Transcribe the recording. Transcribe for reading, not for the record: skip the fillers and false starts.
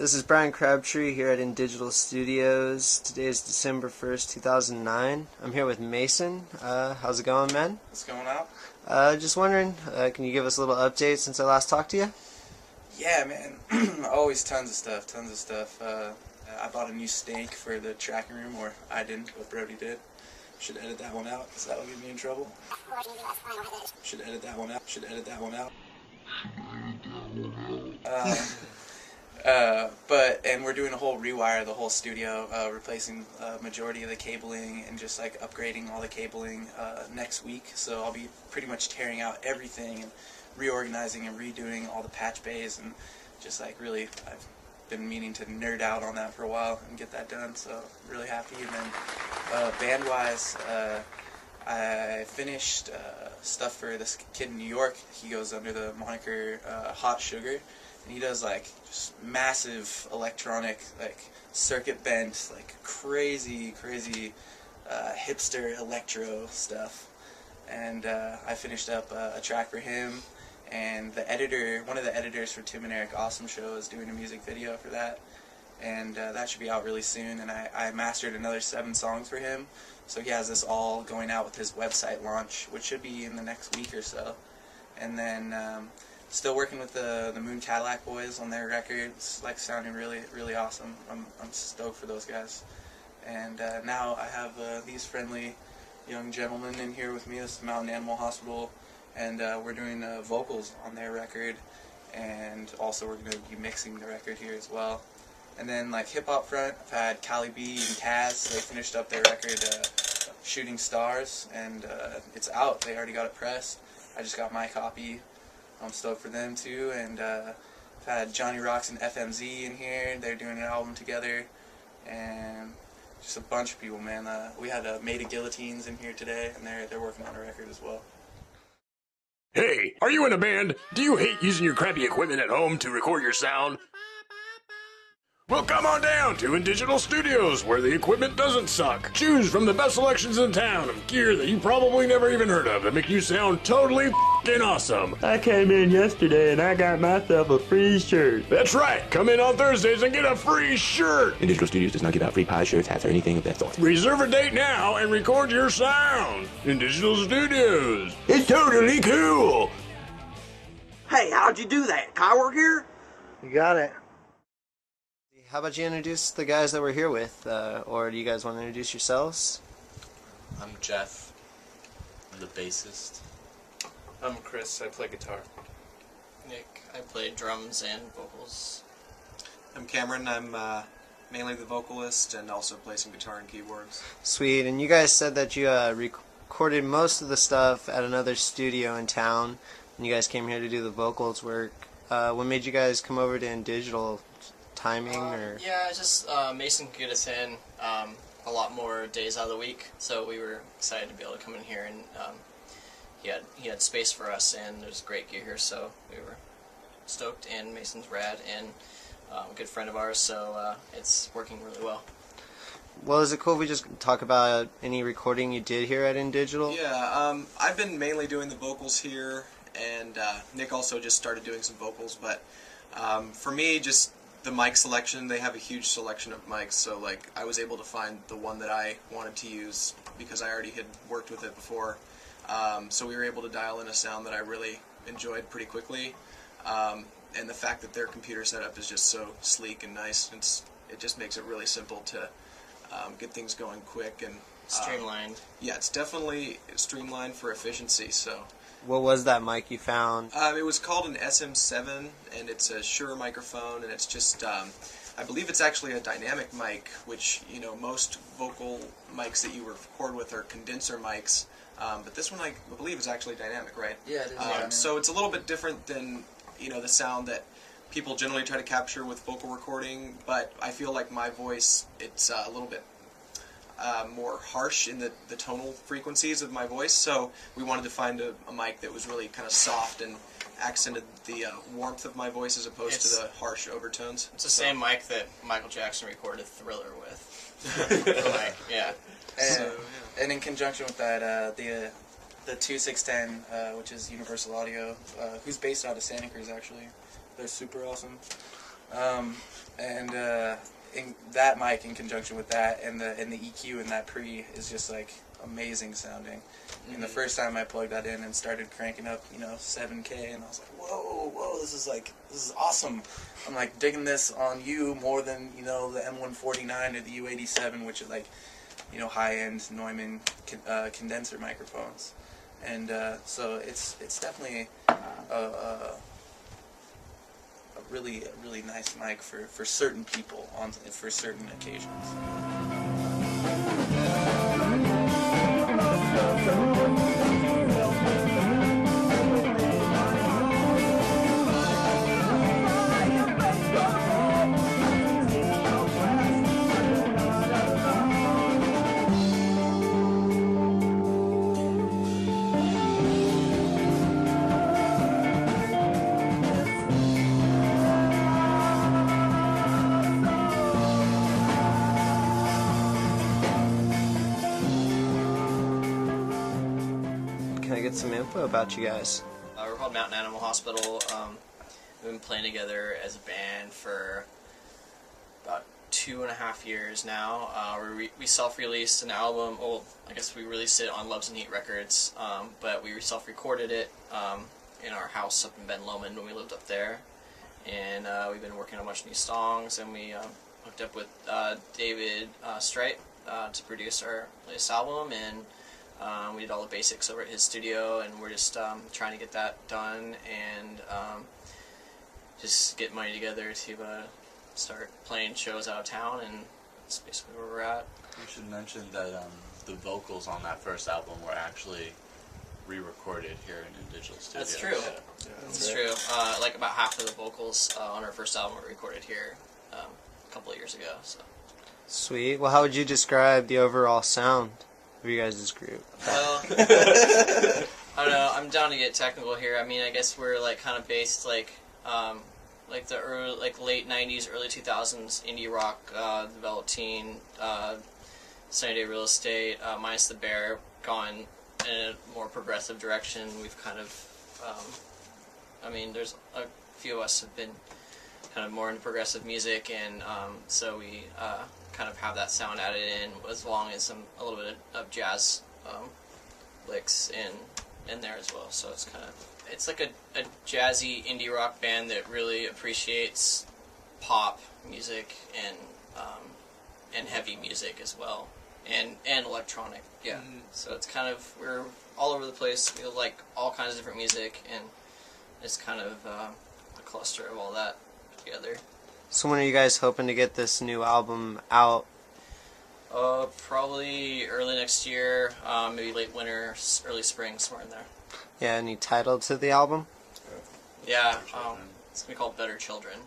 This is Brian Crabtree here at Indigital Studios. Today is December 1st, 2009. I'm here with Mason. How's it going, man? What's going on? Just wondering, can you give us a little update since I last talked to you? Yeah, man. Always tons of stuff. I bought a new stake for the tracking room, or I didn't, but Brody did. Should edit that one out, because that'll get me in trouble. Should edit that one out. And we're doing a whole rewire of the whole studio, replacing majority of the cabling and just like upgrading all the cabling next week. So I'll be pretty much tearing out everything and reorganizing and redoing all the patch bays, and just like really, I've been meaning to nerd out on that for a while and get that done. So really happy. And then band-wise, I finished stuff for this kid in New York. He goes under the moniker Hot Sugar. And he does like just massive electronic, like circuit bent, like crazy hipster electro stuff. And I finished up a track for him, and the editor, one of the editors for Tim and Eric Awesome Show, is doing a music video for that, and that should be out really soon. And I mastered another 7 songs for him, so he has this all going out with his website launch, which should be in the next week or so. And then still working with the Moon Cadillac Boys on their record. It's like sounding really awesome. I'm stoked for those guys. And now I have these friendly young gentlemen in here with me. This is Mountain Animal Hospital, and we're doing vocals on their record, and also we're going to be mixing the record here as well. And then like hip hop front, I've had Cali B and Kaz. They finished up their record Shooting Stars, and it's out. They already got it pressed. I just got my copy. I'm stoked for them too. And I've had Johnny Rocks and FMZ in here. They're doing an album together, and just a bunch of people, man. We had Made of Guillotines in here today, and they're working on a record as well. Hey, are you in a band? Do you hate using your crappy equipment at home to record your sound? Well, come on down to Indigital Studios, where the equipment doesn't suck. Choose from the best selections in town of gear that you probably never even heard of that make you sound totally f***ing awesome. I came in yesterday and I got myself a free shirt. That's right. Come in on Thursdays and get a free shirt. Indigital Studios does not give out free pie shirts, hats, or anything of that sort. Reserve a date now and record your sound. Indigital Studios. It's totally cool. Hey, how'd you do that? Car work here? You got it. How about you introduce the guys that we're here with, or do you guys want to introduce yourselves? I'm Jeff. I'm the bassist. I'm Chris. I play guitar. Nick. I play drums and vocals. I'm Cameron. I'm mainly the vocalist and also play some guitar and keyboards. Sweet. And you guys said that you recorded most of the stuff at another studio in town, and you guys came here to do the vocals work. What made you guys come over to Indigital? Timing or? Yeah, it's just Mason could get us in a lot more days out of the week, so we were excited to be able to come in here, and he had space for us, and there's great gear here, so we were stoked. And Mason's rad and a good friend of ours, so it's working really well. Well, is it cool if we just talk about any recording you did here at Indigital? Yeah, I've been mainly doing the vocals here, and Nick also just started doing some vocals, but for me, just the mic selection, they have a huge selection of mics, so like I was able to find the one that I wanted to use because I already had worked with it before. So we were able to dial in a sound that I really enjoyed pretty quickly. And the fact that their computer setup is just so sleek and nice, it just makes it really simple to get things going quick and Streamlined. Yeah, it's definitely streamlined for efficiency. So. What was that mic you found? It was called an SM7, and it's a Shure microphone, and it's just, I believe it's actually a dynamic mic, which, you know, most vocal mics that you record with are condenser mics, but this one I believe is actually dynamic, right? Yeah, it is. So it's a little bit different than, you know, the sound that people generally try to capture with vocal recording, but I feel like my voice, it's a little bit more harsh in the tonal frequencies of my voice, so we wanted to find a mic that was really kind of soft and accented the warmth of my voice as opposed to the harsh overtones. It's the same mic that Michael Jackson recorded Thriller with. Yeah. And in conjunction with that, the 2610, which is Universal Audio, who's based out of Santa Cruz actually. They're super awesome. In that mic in conjunction with that and the EQ in that pre is just like amazing sounding. And the first time I plugged that in and started cranking up, 7K, and I was like, whoa, this is awesome. I'm like digging this on you more than, the M149 or the U87, which are like, high-end Neumann condenser microphones. And so it's definitely a really nice mic for certain people for certain occasions. Can I get some info about you guys? We're called Mountain Animal Hospital. We've been playing together as a band for about 2.5 years now. We self-released an album. Well, I guess we released it on Loves and Heat Records, but we self-recorded it in our house up in Ben Lomond when we lived up there. And we've been working on a bunch of new songs, and we hooked up with David Strite to produce our latest album, and we did all the basics over at his studio, and we're just trying to get that done and just get money together to start playing shows out of town, and that's basically where we're at. You should mention that the vocals on that first album were actually re-recorded here in Indigital Studios. That's true. Yeah, That's true. Like about half of the vocals on our first album were recorded here a couple of years ago. So. Sweet. Well, how would you describe the overall sound of you guys' group? Well, I don't know. I'm down to get technical here. I mean, I guess we're like kind of based like the early, late '90s, early 2000s indie rock, the Velveteen, Sunny Day Real Estate, minus the Bear, gone in a more progressive direction. We've kind of, I mean, there's a few of us have been kind of more into progressive music, and so we kind of have that sound added in, as long as a little bit of jazz licks in there as well. So it's like a jazzy indie rock band that really appreciates pop music and heavy music as well, and electronic. Yeah. Mm-hmm. So it's kind of, we're all over the place. We like all kinds of different music, and it's kind of a cluster of all that together. So when are you guys hoping to get this new album out? Probably early next year, maybe late winter, early spring, somewhere in there. Yeah, any title to the album? Yeah, it's going to be called Better Children.